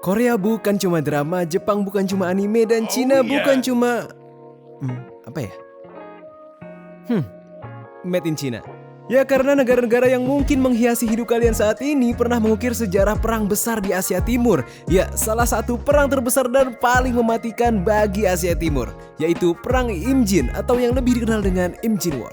Korea bukan cuma drama, Jepang bukan cuma anime, dan Cina bukan cuma... apa ya? Made in China. Ya karena negara-negara yang mungkin menghiasi hidup kalian saat ini pernah mengukir sejarah perang besar di Asia Timur. Ya, salah satu perang terbesar dan paling mematikan bagi Asia Timur, yaitu Perang Imjin atau yang lebih dikenal dengan Imjin War.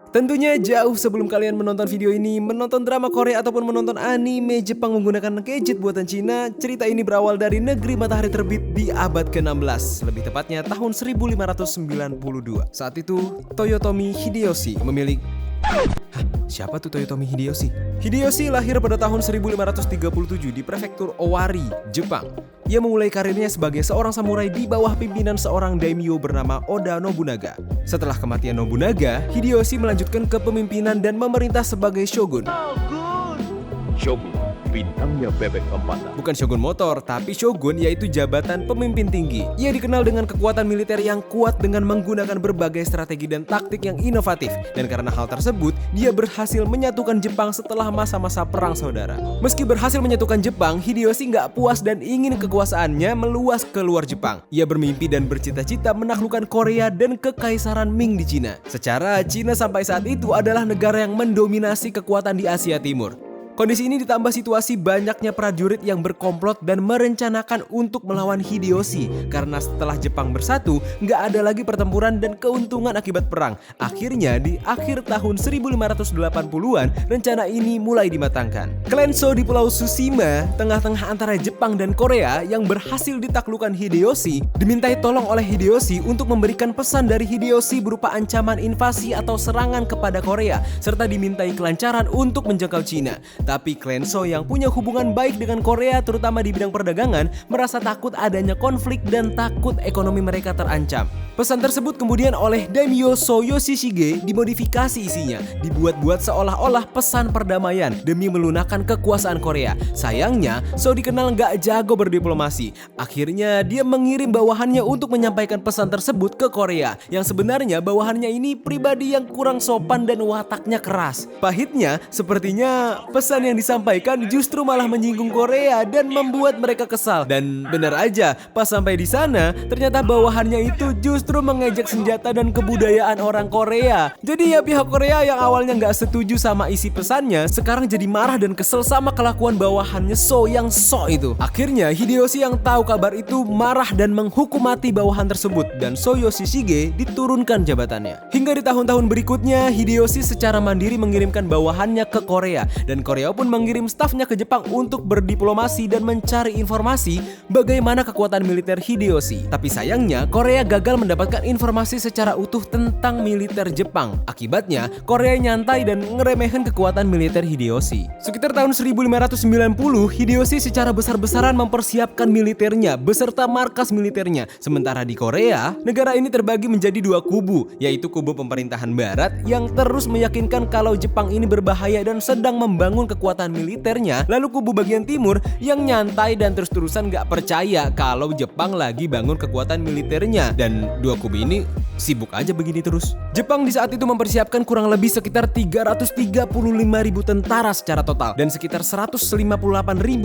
Tentunya jauh sebelum kalian menonton video ini, menonton drama Korea ataupun menonton anime Jepang menggunakan gadget buatan Cina, cerita ini berawal dari negeri matahari terbit di abad ke-16, lebih tepatnya tahun 1592. Saat itu, Toyotomi Hideyoshi memiliki... Siapa tuh Toyotomi Hideyoshi? Hideyoshi lahir pada tahun 1537 di prefektur Owari, Jepang. Ia memulai karirnya sebagai seorang samurai di bawah pimpinan seorang daimyo bernama Oda Nobunaga. Setelah kematian Nobunaga, Hideyoshi melanjutkan kepemimpinan dan memerintah sebagai shogun. Shogun, bintangnya bebek empatan. Bukan shogun motor, tapi shogun yaitu jabatan pemimpin tinggi. Ia dikenal dengan kekuatan militer yang kuat dengan menggunakan berbagai strategi dan taktik yang inovatif. Dan karena hal tersebut, dia berhasil menyatukan Jepang setelah masa-masa perang saudara. Meski berhasil menyatukan Jepang, Hideyoshi nggak puas dan ingin kekuasaannya meluas ke luar Jepang. Ia bermimpi dan bercita-cita menaklukkan Korea dan kekaisaran Ming di Cina. Secara, Cina sampai saat itu adalah negara yang mendominasi kekuatan di Asia Timur. Kondisi ini ditambah situasi banyaknya prajurit yang berkomplot dan merencanakan untuk melawan Hideyoshi. Karena setelah Jepang bersatu, nggak ada lagi pertempuran dan keuntungan akibat perang. Akhirnya di akhir tahun 1580-an, rencana ini mulai dimatangkan. Klan Sho di Pulau Tsushima, tengah-tengah antara Jepang dan Korea yang berhasil ditaklukkan Hideyoshi, dimintai tolong oleh Hideyoshi untuk memberikan pesan dari Hideyoshi berupa ancaman invasi atau serangan kepada Korea, serta dimintai kelancaran untuk menjangkau Cina. Tapi klan Sho yang punya hubungan baik dengan Korea terutama di bidang perdagangan merasa takut adanya konflik dan takut ekonomi mereka terancam. Pesan tersebut kemudian oleh Daimyo Sho Yoshishige dimodifikasi isinya, dibuat-buat seolah-olah pesan perdamaian demi melunakkan kekuasaan Korea. Sayangnya, Sho dikenal nggak jago berdiplomasi. Akhirnya dia mengirim bawahannya untuk menyampaikan pesan tersebut ke Korea, yang sebenarnya bawahannya ini pribadi yang kurang sopan dan wataknya keras. Pahitnya, sepertinya pesan yang disampaikan justru malah menyinggung Korea dan membuat mereka kesal. Dan benar aja, pas sampai di sana, ternyata bawahannya itu justru mengejek senjata dan kebudayaan orang Korea. Jadi ya pihak Korea yang awalnya nggak setuju sama isi pesannya, sekarang jadi marah dan kesel sama kelakuan bawahannya Sho yang sok itu. Akhirnya Hideyoshi yang tahu kabar itu marah dan menghukum mati bawahan tersebut, dan Sho Yoshishige diturunkan jabatannya. Hingga di tahun-tahun berikutnya, Hideyoshi secara mandiri mengirimkan bawahannya ke Korea, dan Korea pun mengirim stafnya ke Jepang untuk berdiplomasi dan mencari informasi bagaimana kekuatan militer Hideyoshi. Tapi sayangnya Korea gagal mendapatkan informasi secara utuh tentang militer Jepang. Akibatnya Korea nyantai dan ngeremehkan kekuatan militer Hideyoshi. Sekitar tahun 1590, Hideyoshi secara besar-besaran mempersiapkan militernya beserta markas militernya. Sementara di Korea, negara ini terbagi menjadi dua kubu, yaitu kubu pemerintahan barat yang terus meyakinkan kalau Jepang ini berbahaya dan sedang membangun kekuatan militernya, lalu kubu bagian timur yang nyantai dan terus-terusan gak percaya kalau Jepang lagi bangun kekuatan militernya. Dan dua kubu ini sibuk aja begini terus. Jepang di saat itu mempersiapkan kurang lebih sekitar 335.000 tentara secara total, dan sekitar 158.000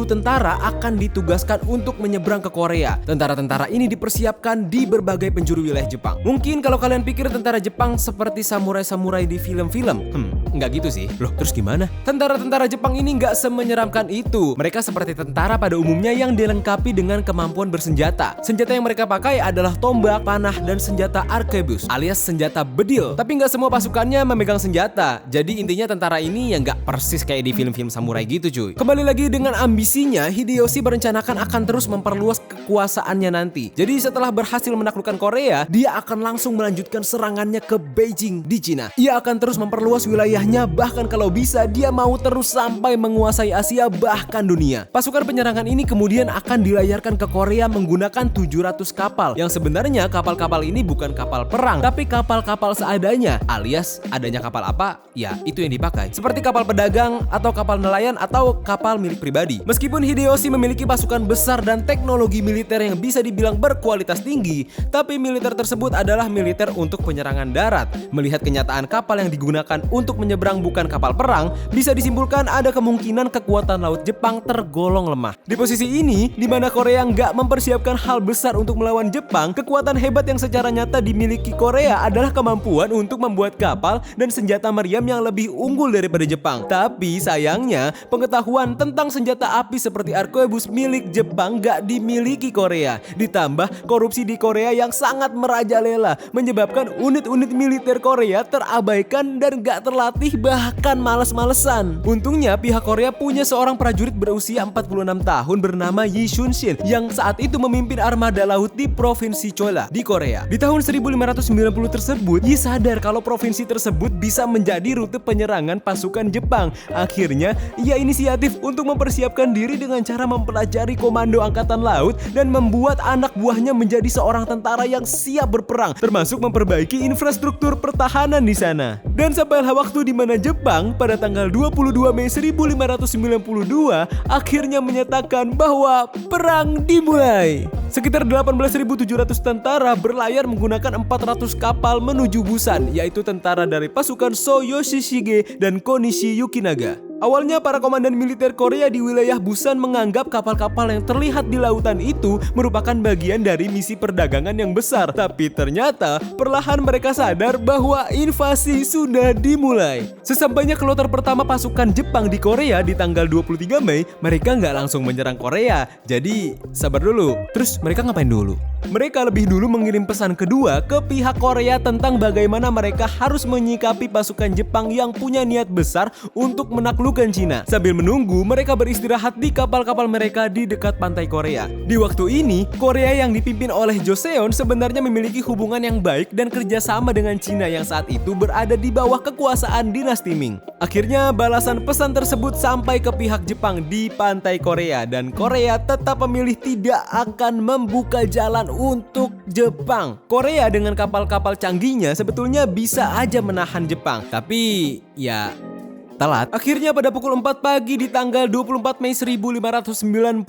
tentara akan ditugaskan untuk menyeberang ke Korea. Tentara-tentara ini dipersiapkan di berbagai penjuru wilayah Jepang. Mungkin kalau kalian pikir tentara Jepang seperti samurai-samurai di film-film, nggak gitu sih. Loh, terus gimana? Tentara-tentara Jepang ini nggak semenyeramkan itu. Mereka seperti tentara pada umumnya yang dilengkapi dengan kemampuan bersenjata. Senjata yang mereka pakai adalah tombak, panah, dan senjata arquebus alias senjata bedil. Tapi nggak semua pasukannya memegang senjata. Jadi intinya tentara ini ya nggak persis kayak di film-film samurai gitu cuy. Kembali lagi dengan ambisinya, Hideyoshi berencanakan akan terus memperluas kekuasaannya nanti. Jadi setelah berhasil menaklukkan Korea, dia akan langsung melanjutkan serangannya ke Beijing di Cina. Ia akan terus memperluas wilayahnya, bahkan kalau bisa dia mau terus sampai menguasai Asia bahkan dunia. Pasukan penyerangan ini kemudian akan dilayarkan ke Korea menggunakan 700 kapal, yang sebenarnya kapal-kapal ini bukan kapal perang, tapi kapal-kapal seadanya, alias adanya kapal apa, ya itu yang dipakai. Seperti kapal pedagang, atau kapal nelayan, atau kapal milik pribadi. Meskipun Hideyoshi memiliki pasukan besar dan teknologi militer militer yang bisa dibilang berkualitas tinggi, tapi militer tersebut adalah militer untuk penyerangan darat. Melihat kenyataan kapal yang digunakan untuk menyeberang bukan kapal perang, bisa disimpulkan ada kemungkinan kekuatan laut Jepang tergolong lemah. Di posisi ini, di mana Korea nggak mempersiapkan hal besar untuk melawan Jepang, kekuatan hebat yang secara nyata dimiliki Korea adalah kemampuan untuk membuat kapal dan senjata meriam yang lebih unggul daripada Jepang. Tapi sayangnya, pengetahuan tentang senjata api seperti arquebus milik Jepang gak dimiliki Korea. Ditambah korupsi di Korea yang sangat merajalela, menyebabkan unit-unit militer Korea terabaikan dan gak terlatih, bahkan males-malesan. Untungnya pihak Korea punya seorang prajurit berusia 46 tahun bernama Yi Shun-shin yang saat itu memimpin armada laut di provinsi Cholla di Korea. Di tahun 1590 tersebut, Yi sadar kalau provinsi tersebut bisa menjadi rute penyerangan pasukan Jepang. Akhirnya, ia inisiatif untuk mempersiapkan diri dengan cara mempelajari komando angkatan laut dan membuat anak buahnya menjadi seorang tentara yang siap berperang, termasuk memperbaiki infrastruktur pertahanan di sana. Dan sampailah waktu di mana Jepang pada tanggal 22 Mei 1592 akhirnya menyatakan bahwa perang dimulai. Sekitar 18.700 tentara berlayar menggunakan 400 kapal menuju Busan, yaitu tentara dari pasukan So Yoshishige dan Konishi Yukinaga. Awalnya para komandan militer Korea di wilayah Busan menganggap kapal-kapal yang terlihat di lautan itu merupakan bagian dari misi perdagangan yang besar. Tapi ternyata perlahan mereka sadar bahwa invasi sudah dimulai. Sesampainya kloter pertama pasukan Jepang di Korea di tanggal 23 Mei, mereka nggak langsung menyerang Korea. Jadi sabar dulu. Terus mereka ngapain dulu? Mereka lebih dulu mengirim pesan kedua ke pihak Korea tentang bagaimana mereka harus menyikapi pasukan Jepang yang punya niat besar untuk menaklukkan Cina. Sambil menunggu, mereka beristirahat di kapal-kapal mereka di dekat pantai Korea. Di waktu ini, Korea yang dipimpin oleh Joseon sebenarnya memiliki hubungan yang baik dan kerjasama dengan Cina yang saat itu berada di bawah kekuasaan dinasti Ming. Akhirnya, balasan pesan tersebut sampai ke pihak Jepang di pantai Korea dan Korea tetap memilih tidak akan membuka jalan untuk Jepang. Korea dengan kapal-kapal canggihnya sebetulnya bisa aja menahan Jepang, tapi ya telat. Akhirnya pada pukul 4 pagi di tanggal 24 Mei 1592,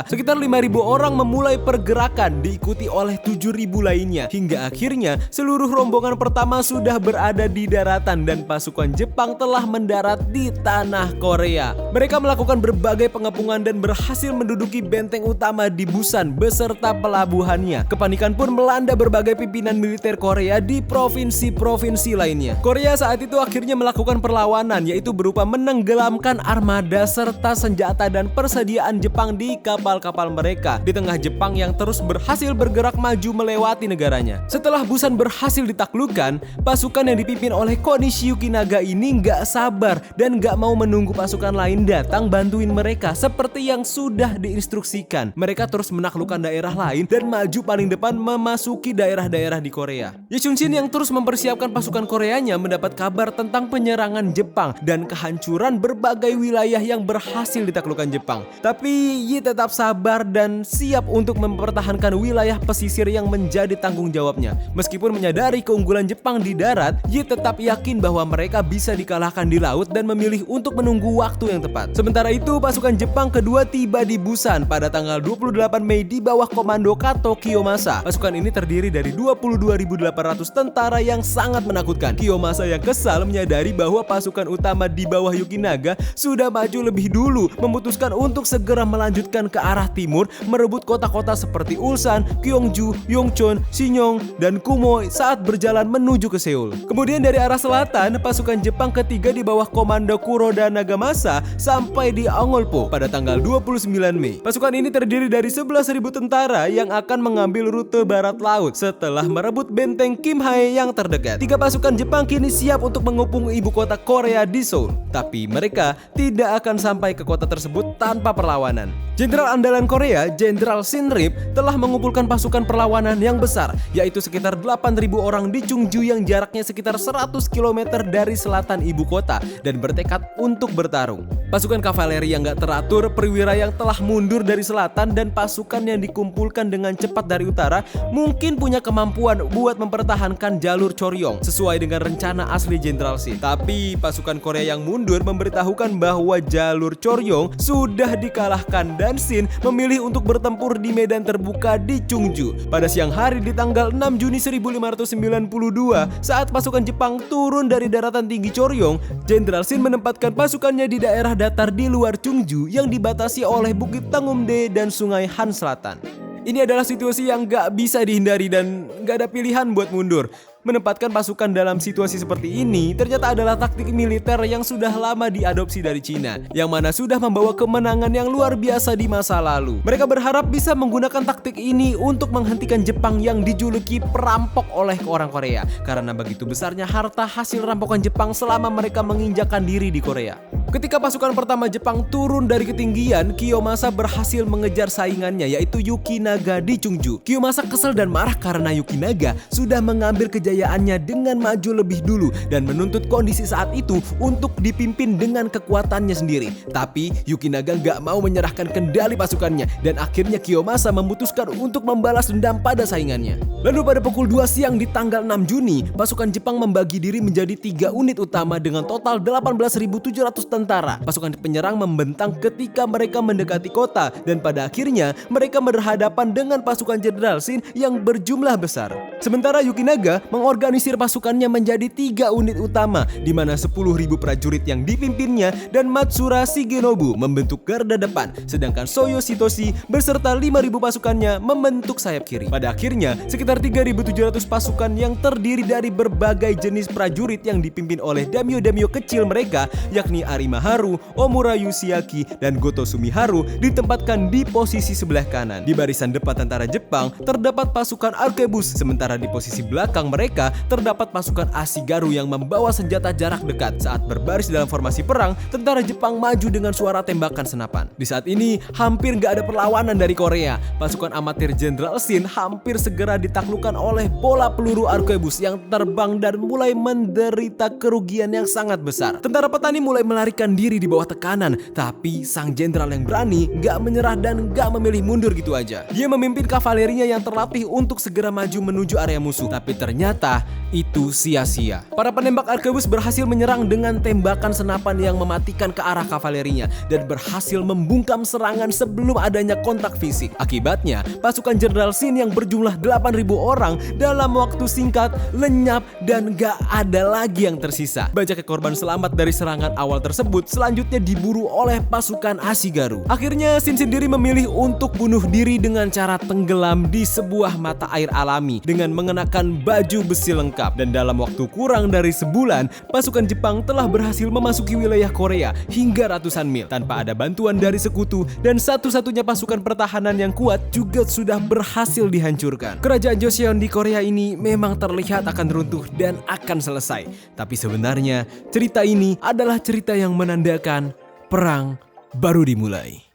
sekitar 5.000 orang memulai pergerakan diikuti oleh 7.000 lainnya. Hingga akhirnya seluruh rombongan pertama sudah berada di daratan dan pasukan Jepang telah mendarat di tanah Korea. Mereka melakukan berbagai pengepungan dan berhasil menduduki benteng utama di Busan beserta pelabuhannya. Kepanikan pun melanda berbagai pimpinan militer Korea di provinsi-provinsi lainnya. Korea saat itu akhirnya melakukan perlawanan, yaitu berupa menenggelamkan armada serta senjata dan persediaan Jepang di kapal-kapal mereka di tengah Jepang yang terus berhasil bergerak maju melewati negaranya. Setelah Busan berhasil ditaklukkan, pasukan yang dipimpin oleh Konishi Yukinaga ini nggak sabar dan nggak mau menunggu pasukan lain datang bantuin mereka seperti yang sudah diinstruksikan. Mereka terus menaklukkan daerah lain dan maju paling depan memasuki daerah-daerah di Korea. Yi Shun-shin yang terus mempersiapkan pasukan Koreanya mendapat kabar tentang penyerangan Jepang dan kehancuran berbagai wilayah yang berhasil ditaklukkan Jepang. Tapi Yi tetap sabar dan siap untuk mempertahankan wilayah pesisir yang menjadi tanggung jawabnya. Meskipun menyadari keunggulan Jepang di darat, Yi tetap yakin bahwa mereka bisa dikalahkan di laut dan memilih untuk menunggu waktu yang tepat. Sementara itu, pasukan Jepang kedua tiba di Busan pada tanggal 28 Mei di bawah komando Kato Kiyomasa. Pasukan ini terdiri dari 22.800 tentara yang sangat menakutkan. Kiyomasa yang kesal menyadari bahwa pasukan utama di bawah Yukinaga sudah maju lebih dulu, memutuskan untuk segera melanjutkan ke arah timur, merebut kota-kota seperti Ulsan, Gyeongju, Yongchon, Sinyeong, dan Kumo saat berjalan menuju ke Seoul. Kemudian dari arah selatan, pasukan Jepang ketiga di bawah komando Kuroda Nagamasa sampai di Angolpo pada tanggal 29 Mei. Pasukan ini terdiri dari 11.000 tentara yang akan mengambil rute barat laut setelah merebut benteng Kimhae yang terdekat. Tiga pasukan Jepang kini siap untuk mengepung ibu kota Korea di Seoul, tapi mereka tidak akan sampai ke kota tersebut tanpa perlawanan. Jenderal andalan Korea, Jenderal Shinrip, telah mengumpulkan pasukan perlawanan yang besar, yaitu sekitar 8.000 orang di Chungju yang jaraknya sekitar 100 km dari selatan ibu kota dan bertekad untuk bertarung. Pasukan kavaleri yang gak teratur, perwira yang telah mundur dari selatan, dan pasukan yang dikumpulkan dengan cepat dari utara mungkin punya kemampuan buat mempertahankan jalur Choryong sesuai dengan rencana asli Jenderal Shin. Tapi pasukan Korea yang mundur memberitahukan bahwa jalur Choryong sudah dikalahkan dan Shin memilih untuk bertempur di medan terbuka di Chungju. Pada siang hari di tanggal 6 Juni 1592, saat pasukan Jepang turun dari daratan tinggi Choryong, Jenderal Shin menempatkan pasukannya di daerah datar di luar Chungju yang dibatasi oleh Bukit Tangumde dan Sungai Han Selatan. Ini adalah situasi yang gak bisa dihindari dan gak ada pilihan buat mundur. Menempatkan pasukan dalam situasi seperti ini ternyata adalah taktik militer yang sudah lama diadopsi dari Cina, yang mana sudah membawa kemenangan yang luar biasa di masa lalu. Mereka berharap bisa menggunakan taktik ini untuk menghentikan Jepang yang dijuluki perampok oleh orang Korea, karena begitu besarnya harta hasil rampokan Jepang selama mereka menginjakan diri di Korea. Ketika pasukan pertama Jepang turun dari ketinggian, Kiyomasa berhasil mengejar saingannya yaitu Yuki Naga di Chungju. Kiyomasa kesal dan marah karena Yuki Naga sudah mengambil kejayaannya dengan maju lebih dulu dan menuntut kondisi saat itu untuk dipimpin dengan kekuatannya sendiri. Tapi Yuki Naga gak mau menyerahkan kendali pasukannya dan akhirnya Kiyomasa memutuskan untuk membalas dendam pada saingannya. Lalu pada pukul 2 siang di tanggal 6 Juni, pasukan Jepang membagi diri menjadi 3 unit utama dengan total 18.700 tentara. Pasukan penyerang membentang ketika mereka mendekati kota dan pada akhirnya mereka berhadapan dengan pasukan Jenderal Shin yang berjumlah besar. Sementara Yuki Naga mengorganisir pasukannya menjadi 3 unit utama di mana 10.000 prajurit yang dipimpinnya dan Matsura Shigenobu membentuk garda depan, sedangkan Soyo Shitoshi beserta 5.000 pasukannya membentuk sayap kiri. Pada akhirnya sekitar 3.700 pasukan yang terdiri dari berbagai jenis prajurit yang dipimpin oleh daimyo-daimyo kecil mereka yakni Arima Haru, Omura Yoshiaki, dan Goto Sumiharu ditempatkan di posisi sebelah kanan. Di barisan depan tentara Jepang terdapat pasukan arkebus, sementara di posisi belakang mereka terdapat pasukan Ashigaru yang membawa senjata jarak dekat. Saat berbaris dalam formasi perang, tentara Jepang maju dengan suara tembakan senapan. Di saat ini hampir gak ada perlawanan dari Korea. Pasukan amatir Jenderal Shin hampir segera ditaklukkan oleh bola peluru arkebus yang terbang dan mulai menderita kerugian yang sangat besar. Tentara petani mulai melarikan diri di bawah tekanan, tapi sang jenderal yang berani gak menyerah dan gak memilih mundur gitu aja. Dia memimpin kavalerinya yang terlatih untuk segera maju menuju area musuh, tapi ternyata itu sia-sia. Para penembak arkebus berhasil menyerang dengan tembakan senapan yang mematikan ke arah kavalerinya dan berhasil membungkam serangan sebelum adanya kontak fisik. Akibatnya, pasukan Jenderal Shin yang berjumlah 8.000 orang dalam waktu singkat lenyap dan gak ada lagi yang tersisa. Banyaknya korban selamat dari serangan awal tersebut selanjutnya diburu oleh pasukan Ashigaru. Akhirnya Shin sendiri memilih untuk bunuh diri dengan cara tenggelam di sebuah mata air alami dengan mengenakan baju besi lengkap. Dan dalam waktu kurang dari sebulan, pasukan Jepang telah berhasil memasuki wilayah Korea hingga ratusan mil tanpa ada bantuan dari sekutu, dan satu-satunya pasukan pertahanan yang kuat juga sudah berhasil dihancurkan. Kerajaan Joseon di Korea ini memang terlihat akan runtuh dan akan selesai. Tapi sebenarnya cerita ini adalah cerita yang menandakan perang baru dimulai.